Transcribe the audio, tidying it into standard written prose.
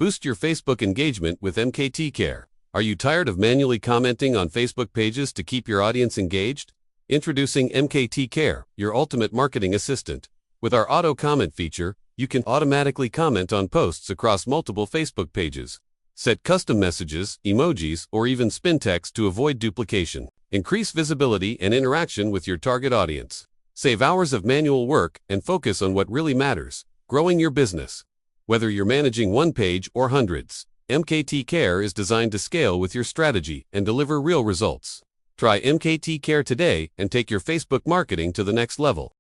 Boost your Facebook engagement with MKT Care. Are you tired of manually commenting on Facebook pages to keep your audience engaged? Introducing MKT Care, your ultimate marketing assistant. With our auto comment feature, you can automatically comment on posts across multiple Facebook pages. Set custom messages, emojis, or even spin text to avoid duplication. Increase visibility and interaction with your target audience. Save hours of manual work and focus on what really matters, growing your business. Whether you're managing one page or hundreds, MKT Care is designed to scale with your strategy and deliver real results. Try MKT Care today and take your Facebook marketing to the next level.